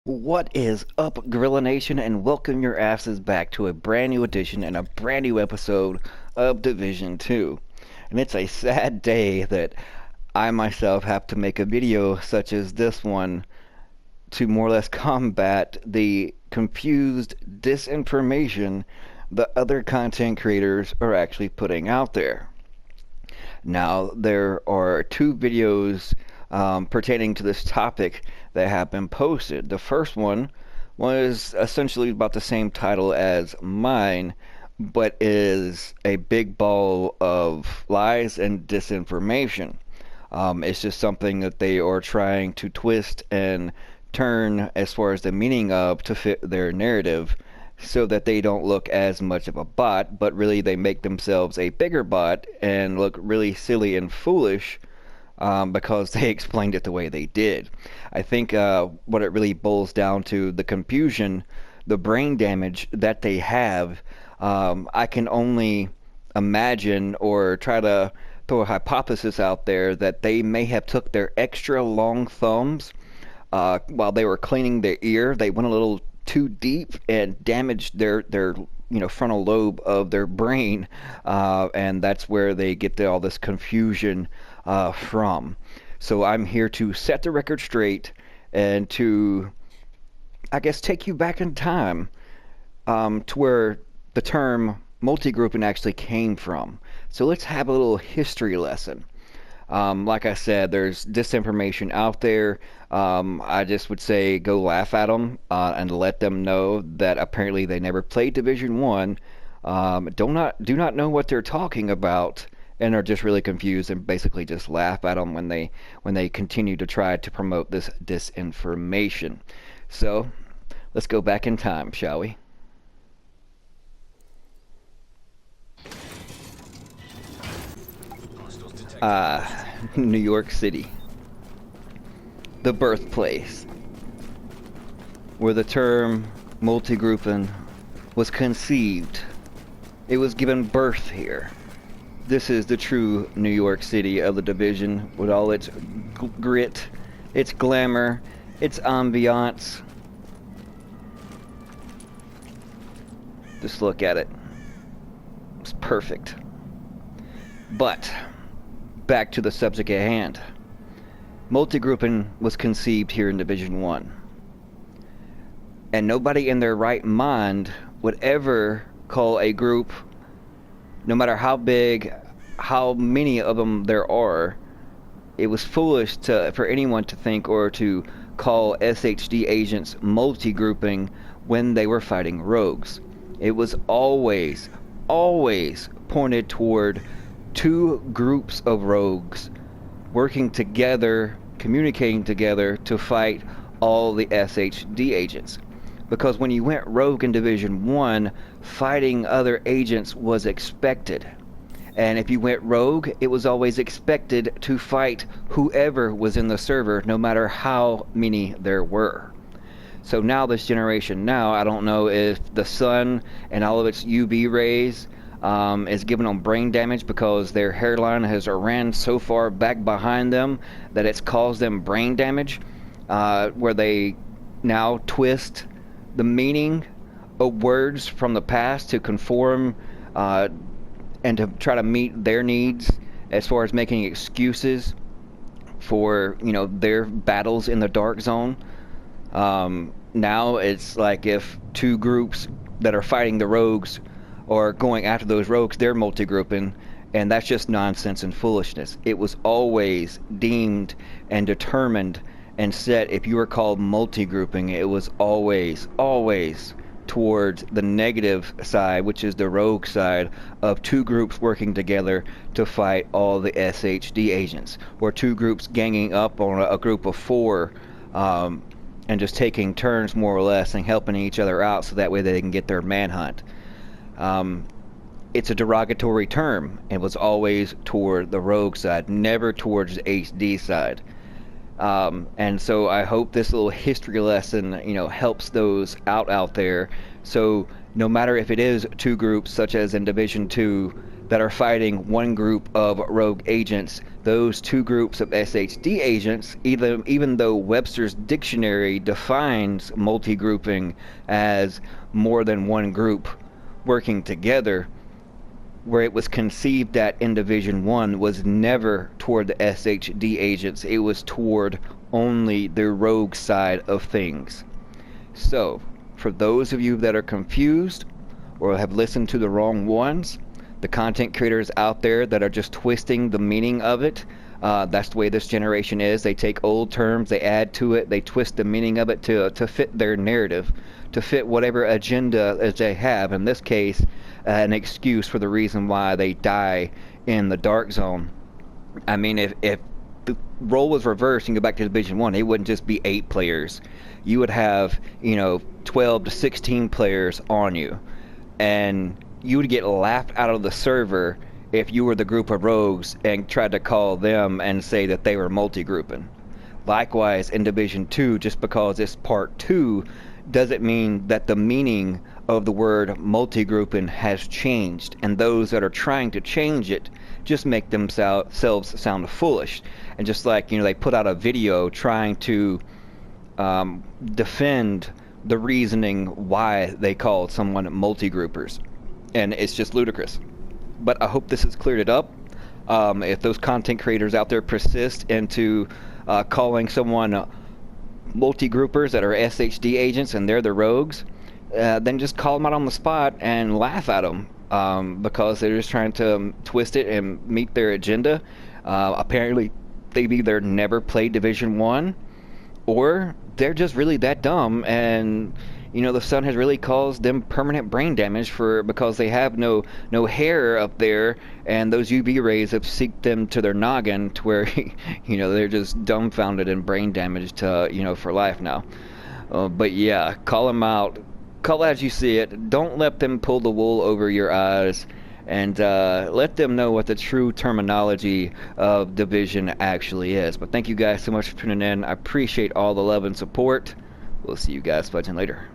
What is up, Gorilla Nation, and welcome your asses back to a brand new edition and a brand new episode of Division 2. And it's a sad day that I myself have to make a video such as this one to more or less combat the confused disinformation that other content creators are actually putting out there. Now, there are two videos pertaining to this topic that have been posted. The first one was essentially about the same title as mine, but is a big ball of lies and disinformation. It's just something that they are trying to twist and turn as far as the meaning of to fit their narrative so that they don't look as much of a bot, but really they make themselves a bigger bot and look really silly and foolish because they explained it the way they did. I think what it really boils down to, the confusion, the brain damage that they have, I can only imagine or try to throw a hypothesis out there that they may have took their extra long thumbs while they were cleaning their ear. They went a little too deep and damaged their frontal lobe of their brain, and that's where they get all this confusion from. So I'm here to set the record straight and to, I guess, take you back in time to where the term multi-grouping actually came from. So let's have a little history lesson. Like I said, there's disinformation out there. I just would say go laugh at them and let them know that apparently they never played Division One, do not know what they're talking about, and are just really confused, and basically just laugh at them when they continue to try to promote this disinformation. So let's go back in time, shall we? New York City, the birthplace, where the term multi-grouping was conceived. It was given birth here. This is the true New York City of the Division, with all its grit, its glamour, its ambiance. Just look at it. It's perfect. But back to the subject at hand. Multi-grouping was conceived here in Division 1. And nobody in their right mind would ever call a group, no matter how big, how many of them there are, it was foolish for anyone to think or to call SHD agents multi-grouping when they were fighting rogues. It was always pointed toward two groups of rogues working together, communicating together to fight all the SHD agents. Because when you went rogue in Division 1, fighting other agents was expected. And if you went rogue, it was always expected to fight whoever was in the server, no matter how many there were. So now this generation now, I don't know if the sun and all of its UV rays is giving them brain damage because their hairline has ran so far back behind them that it's caused them brain damage, where they now twist the meaning of words from the past to conform and to try to meet their needs as far as making excuses for their battles in the dark zone. Now it's like if two groups that are fighting the rogues or going after those rogues, they're multi-grouping, and that's just nonsense and foolishness. It was always deemed and determined and set, if you were called multi-grouping, it was always towards the negative side, which is the rogue side of two groups working together to fight all the SHD agents, or two groups ganging up on a group of four, and just taking turns more or less and helping each other out so that way they can get their manhunt. It's a derogatory term. It was always toward the rogue side, never towards the HD side. And so I hope this little history lesson, helps those out there. So no matter if it is two groups, such as in Division 2, that are fighting one group of rogue agents. Those two groups of SHD agents, even though Webster's dictionary defines multi-grouping as more than one group working together, where it was conceived that in Division 1 was never toward the SHD agents, it was toward only the rogue side of things. So, for those of you that are confused or have listened to the wrong ones, the content creators out there that are just twisting the meaning of it, that's the way this generation is. They take old terms, they add to it, they twist the meaning of it to fit their narrative, to fit whatever agenda as they have. In this case, an excuse for the reason why they die in the Dark Zone. I mean, if the role was reversed and go back to Division 1, it wouldn't just be 8 players. You would have, 12 to 16 players on you. And you would get laughed out of the server if you were the group of rogues and tried to call them and say that they were multi-grouping. Likewise, in Division 2, just because it's Part 2, doesn't mean that the meaning of the word multi-grouping has changed, and those that are trying to change it just make themselves sound foolish. And just like, they put out a video trying to defend the reasoning why they called someone multi-groupers. And it's just ludicrous. But I hope this has cleared it up. If those content creators out there persist into calling someone multi-groupers that are SHD agents and they're the rogues, then just call them out on the spot and laugh at them, because they're just trying to twist it and meet their agenda. Apparently, they've either never played Division 1, or they're just really that dumb, and the sun has really caused them permanent brain damage because they have no hair up there, and those UV rays have seeped them to their noggin to where they're just dumbfounded and brain damaged for life now. But yeah, call them out, call as you see it. Don't let them pull the wool over your eyes, and let them know what the true terminology of Division actually is. But thank you guys so much for tuning in. I appreciate all the love and support. We'll see you guys fudging later.